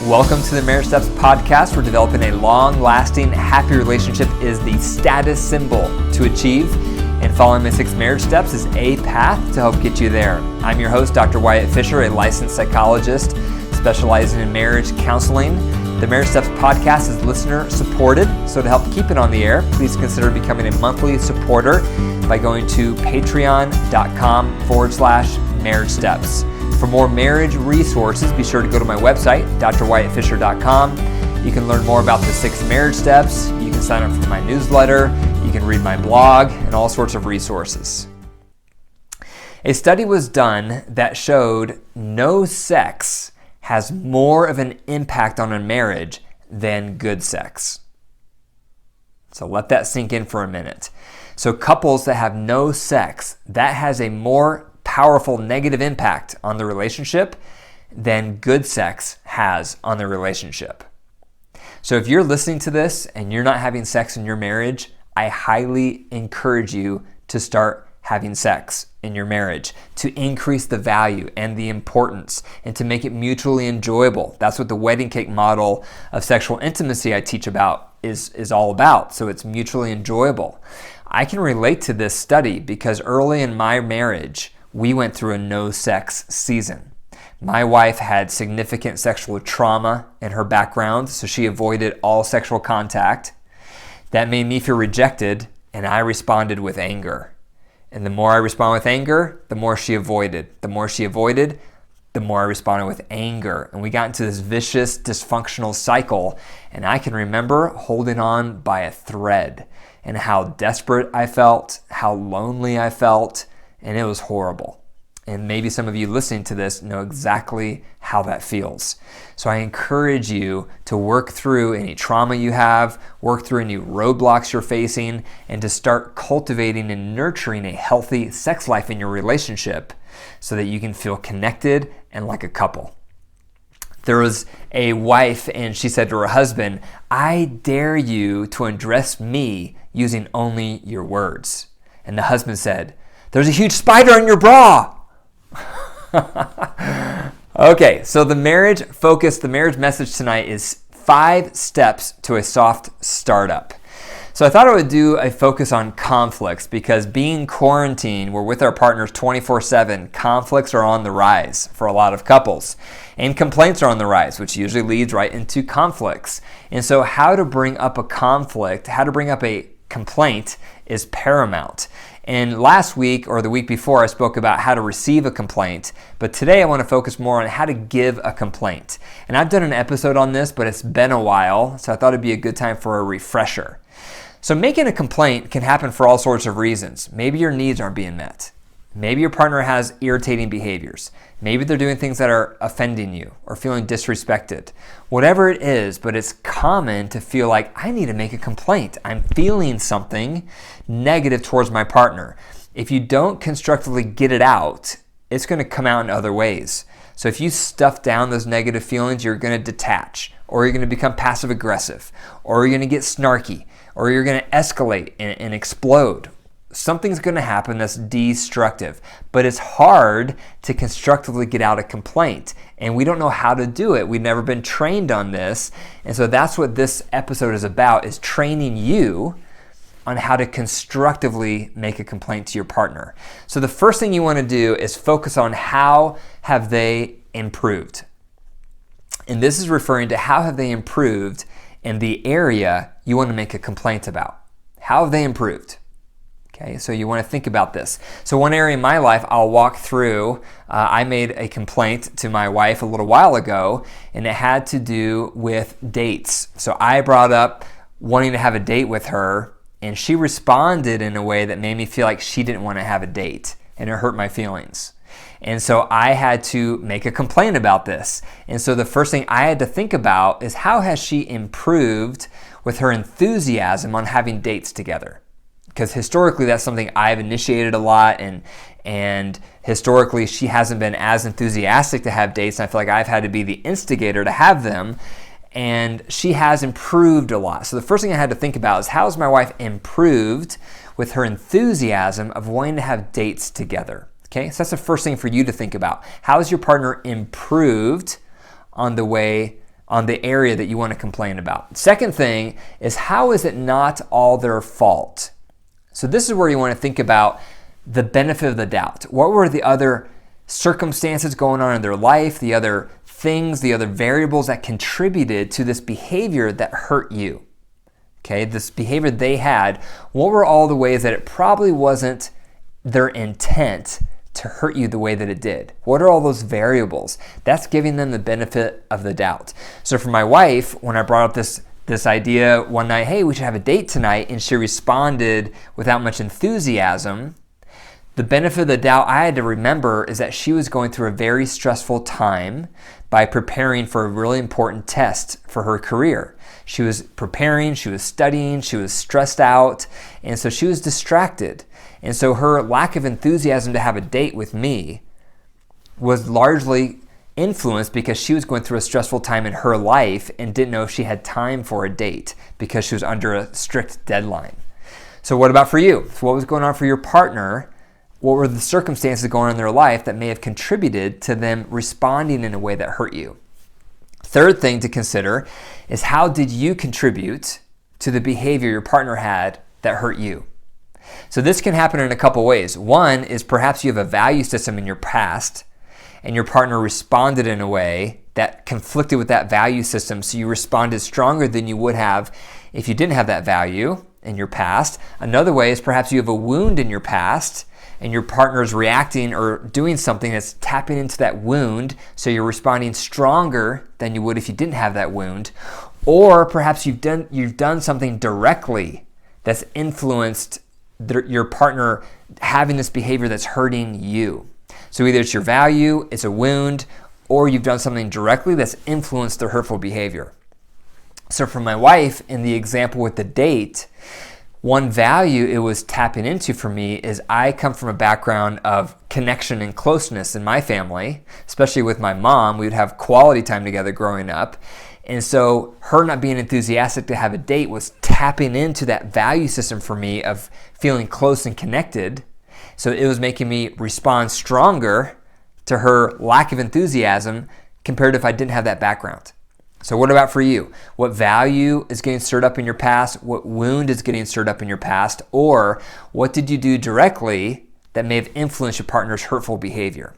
Welcome to the Marriage Steps podcast. We're developing a long-lasting, happy relationship is the status symbol to achieve, and following the 6 marriage steps is a path to help get you there. I'm your host, Dr. Wyatt Fisher, a licensed psychologist specializing in marriage counseling. The Marriage Steps podcast is listener supported, so to help keep it on the air, please consider becoming a monthly supporter by going to patreon.com/marriage steps. For more marriage resources, be sure to go to my website, drwyattfisher.com. You can learn more about the 6 marriage steps. You can sign up for my newsletter. You can read my blog and all sorts of resources. A study was done that showed no sex has more of an impact on a marriage than good sex. So let that sink in for a minute. So couples that have no sex, that has a more powerful negative impact on the relationship than good sex has on the relationship. So if you're listening to this and you're not having sex in your marriage, I highly encourage you to start having sex in your marriage, to increase the value and the importance and to make it mutually enjoyable. That's what the wedding cake model of sexual intimacy I teach about is all about. So it's mutually enjoyable. I can relate to this study because early in my marriage, we went through a no sex season. My wife had significant sexual trauma in her background, so she avoided all sexual contact. That made me feel rejected, and I responded with anger. And the more I responded with anger, the more she avoided. The more she avoided, the more I responded with anger. And we got into this vicious, dysfunctional cycle, and I can remember holding on by a thread and how desperate I felt, how lonely I felt, and it was horrible. And maybe some of you listening to this know exactly how that feels. So I encourage you to work through any trauma you have, work through any roadblocks you're facing, and to start cultivating and nurturing a healthy sex life in your relationship so that you can feel connected and like a couple. There was a wife and she said to her husband, "I dare you to address me using only your words." And the husband said, "There's a huge spider in your bra." Okay, so the marriage message tonight is 5 steps to a soft startup. So I thought I would do a focus on conflicts because being quarantined, we're with our partners 24/7, conflicts are on the rise for a lot of couples. And complaints are on the rise, which usually leads right into conflicts. And so how to bring up a conflict, how to bring up a complaint is paramount. And last week or the week before, I spoke about how to receive a complaint. But today I want to focus more on how to give a complaint. And I've done an episode on this, but it's been a while, so I thought it'd be a good time for a refresher. So making a complaint can happen for all sorts of reasons. Maybe your needs aren't being met. Maybe your partner has irritating behaviors. Maybe they're doing things that are offending you or feeling disrespected. Whatever it is, but it's common to feel like I need to make a complaint. I'm feeling something negative towards my partner. If you don't constructively get it out, it's going to come out in other ways. So if you stuff down those negative feelings, you're going to detach, or you're going to become passive aggressive, or you're going to get snarky, or you're going to escalate and explode. Something's going to happen that's destructive, but it's hard to constructively get out a complaint, and we don't know how to do it. We've never been trained on this, and so that's what this episode is about, is training you on how to constructively make a complaint to your partner. So the first thing you want to do is focus on how have they improved. And this is referring to how have they improved in the area you want to make a complaint about. How have they improved? Okay, so you want to think about this. So one area in my life I'll walk through, I made a complaint to my wife a little while ago, and it had to do with dates. So I brought up wanting to have a date with her, and she responded in a way that made me feel like she didn't want to have a date, and it hurt my feelings. And so I had to make a complaint about this. And so the first thing I had to think about is how has she improved with her enthusiasm on having dates together? Because historically, that's something I've initiated a lot, and historically, she hasn't been as enthusiastic to have dates, and I feel like I've had to be the instigator to have them, and she has improved a lot. So the first thing I had to think about is how has my wife improved with her enthusiasm of wanting to have dates together? Okay, so that's the first thing for you to think about. How has your partner improved on the way on the area that you want to complain about. Second thing is, how is it not all their fault? So this is where you want to think about the benefit of the doubt. What were the other circumstances going on in their life, the other things, the other variables that contributed to this behavior that hurt you? Okay, this behavior they had, what were all the ways that it probably wasn't their intent to hurt you the way that it did? What are all those variables? That's giving them the benefit of the doubt. So for my wife, when I brought up this idea one night, hey, we should have a date tonight, and she responded without much enthusiasm, the benefit of the doubt I had to remember is that she was going through a very stressful time by preparing for a really important test for her career. She was preparing, she was studying, she was stressed out, and so she was distracted. And so her lack of enthusiasm to have a date with me was largely influenced because she was going through a stressful time in her life and didn't know if she had time for a date because she was under a strict deadline. So what about for you? So what was going on for your partner? What were the circumstances going on in their life that may have contributed to them responding in a way that hurt you? Third thing to consider is, how did you contribute to the behavior your partner had that hurt you? So this can happen in a couple ways. One is perhaps you have a value system in your past and your partner responded in a way that conflicted with that value system, so you responded stronger than you would have if you didn't have that value in your past. Another way is perhaps you have a wound in your past and your partner is reacting or doing something that's tapping into that wound, so you're responding stronger than you would if you didn't have that wound. Or perhaps you've done something directly that's influenced your partner having this behavior that's hurting you. So either it's your value, it's a wound, or you've done something directly that's influenced their hurtful behavior. So for my wife, in the example with the date, one value it was tapping into for me is I come from a background of connection and closeness in my family, especially with my mom. We would have quality time together growing up. And so her not being enthusiastic to have a date was tapping into that value system for me of feeling close and connected. So it was making me respond stronger to her lack of enthusiasm compared to if I didn't have that background. So what about for you? What value is getting stirred up in your past? What wound is getting stirred up in your past? Or what did you do directly that may have influenced your partner's hurtful behavior?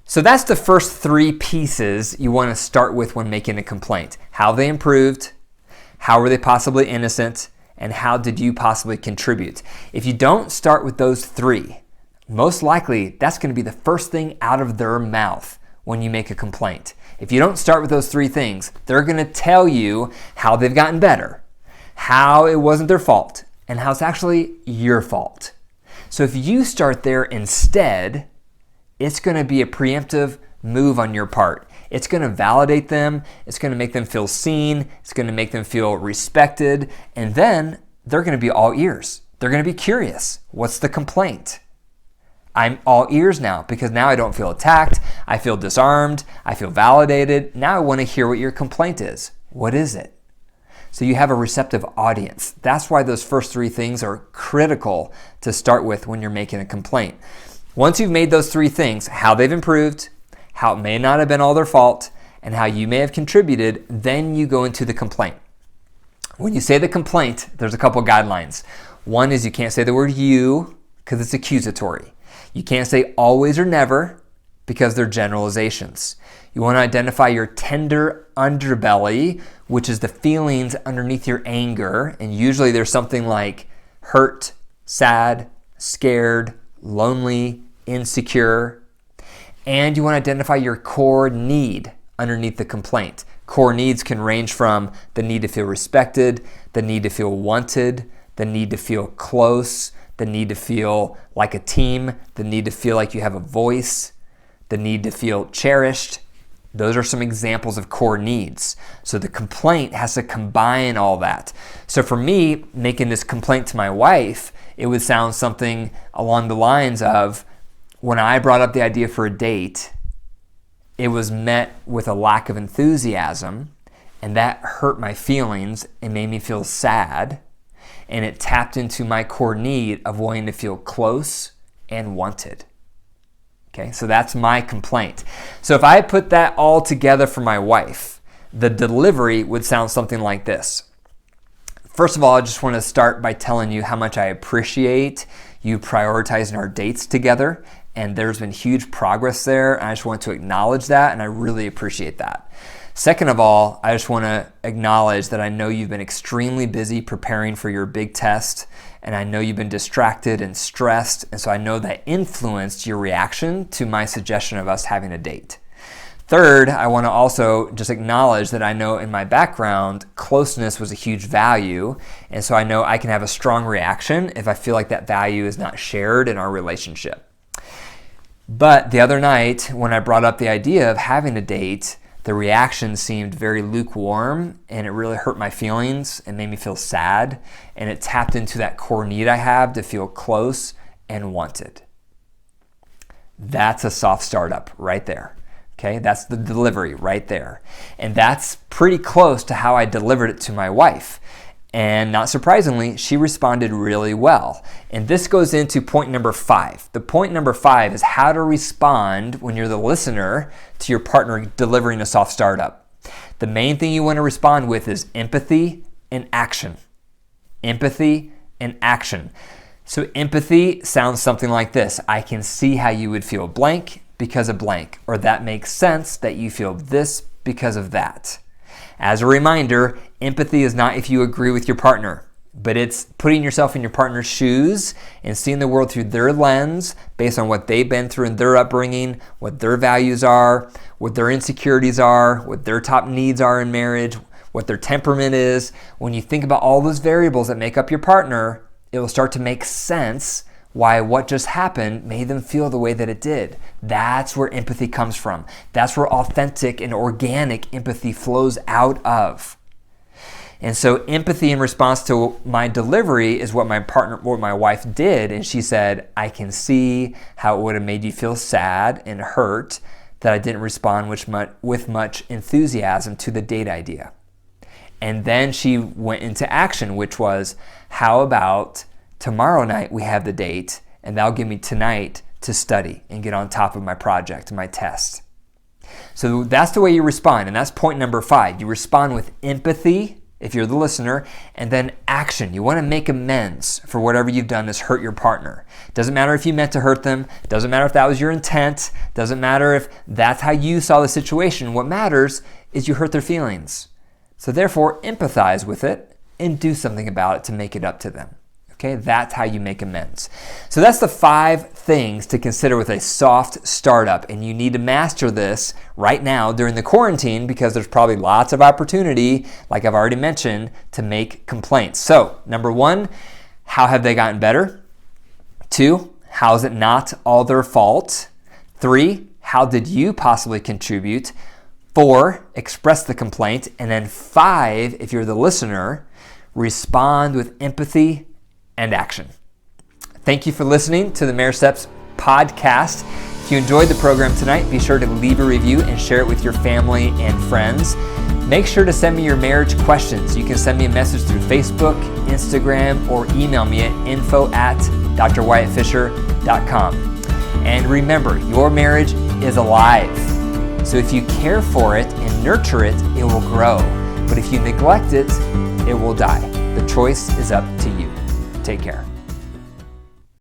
So that's the first three pieces you want to start with when making a complaint. How they improved, how were they possibly innocent, and how did you possibly contribute? If you don't start with those three, most likely that's going to be the first thing out of their mouth when you make a complaint. If you don't start with those three things, they're going to tell you how they've gotten better, how it wasn't their fault, and how it's actually your fault. So if you start there instead, it's going to be a preemptive move on your part. It's going to validate them. It's going to make them feel seen. It's going to make them feel respected. And then they're going to be all ears. They're going to be curious. What's the complaint? I'm all ears now because now I don't feel attacked. I feel disarmed. I feel validated. Now I want to hear what your complaint is. What is it? So you have a receptive audience. That's why those first three things are critical to start with when you're making a complaint. Once you've made those three things, how they've improved, how it may not have been all their fault, and how you may have contributed, then you go into the complaint. When you say the complaint, there's a couple guidelines. One is you can't say the word you because it's accusatory. You can't say always or never because they're generalizations. You want to identify your tender underbelly, which is the feelings underneath your anger. And usually there's something like hurt, sad, scared, lonely, insecure. And you want to identify your core need underneath the complaint. Core needs can range from the need to feel respected, the need to feel wanted, the need to feel close, the need to feel like a team, the need to feel like you have a voice, the need to feel cherished. Those are some examples of core needs. So the complaint has to combine all that. So for me, making this complaint to my wife, it would sound something along the lines of, when I brought up the idea for a date, it was met with a lack of enthusiasm, and that hurt my feelings and made me feel sad, and it tapped into my core need of wanting to feel close and wanted. Okay, so that's my complaint. So if I put that all together for my wife, the delivery would sound something like this. First of all, I just want to start by telling you how much I appreciate you prioritizing our dates together. And there's been huge progress there. And I just want to acknowledge that, and I really appreciate that. Second of all, I just want to acknowledge that I know you've been extremely busy preparing for your big test, and I know you've been distracted and stressed, and so I know that influenced your reaction to my suggestion of us having a date. Third, I want to also just acknowledge that I know in my background, closeness was a huge value, and so I know I can have a strong reaction if I feel like that value is not shared in our relationship. But the other night, when I brought up the idea of having a date, the reaction seemed very lukewarm, and it really hurt my feelings and made me feel sad, and it tapped into that core need I have to feel close and wanted. That's a soft startup right there. Okay, that's the delivery right there. And that's pretty close to how I delivered it to my wife. And not surprisingly, she responded really well. And this goes into point number 5. The point number 5 is how to respond when you're the listener to your partner delivering a soft startup. The main thing you want to respond with is empathy and action. Empathy and action. So empathy sounds something like this. I can see how you would feel blank because of blank, or that makes sense that you feel this because of that. As a reminder, empathy is not if you agree with your partner, but it's putting yourself in your partner's shoes and seeing the world through their lens based on what they've been through in their upbringing, what their values are, what their insecurities are, what their top needs are in marriage, what their temperament is. When you think about all those variables that make up your partner, it will start to make sense why what just happened made them feel the way that it did. That's where empathy comes from. That's where authentic and organic empathy flows out of. And so empathy in response to my delivery is what my wife did. And she said, I can see how it would have made you feel sad and hurt that I didn't respond with much enthusiasm to the date idea. And then she went into action, which was, how about tomorrow night we have the date, and that'll give me tonight to study and get on top of my project, my test. So that's the way you respond, and that's point number 5. You respond with empathy, if you're the listener, and then action. You want to make amends for whatever you've done that's hurt your partner. Doesn't matter if you meant to hurt them. Doesn't matter if that was your intent. Doesn't matter if that's how you saw the situation. What matters is you hurt their feelings. So therefore, empathize with it and do something about it to make it up to them. Okay, that's how you make amends. So that's the 5 things to consider with a soft startup. And you need to master this right now during the quarantine because there's probably lots of opportunity, like I've already mentioned, to make complaints. So, number 1, how have they gotten better? 2, how is it not all their fault? 3, how did you possibly contribute? 4, express the complaint. And then 5, if you're the listener, respond with empathy and action. Thank you for listening to the Marriage Steps podcast. If you enjoyed the program tonight, be sure to leave a review and share it with your family and friends. Make sure to send me your marriage questions. You can send me a message through Facebook, Instagram, or email me at info@drwyattfisher.com. And remember, your marriage is alive. So if you care for it and nurture it, it will grow. But if you neglect it, it will die. The choice is up to you. Take care.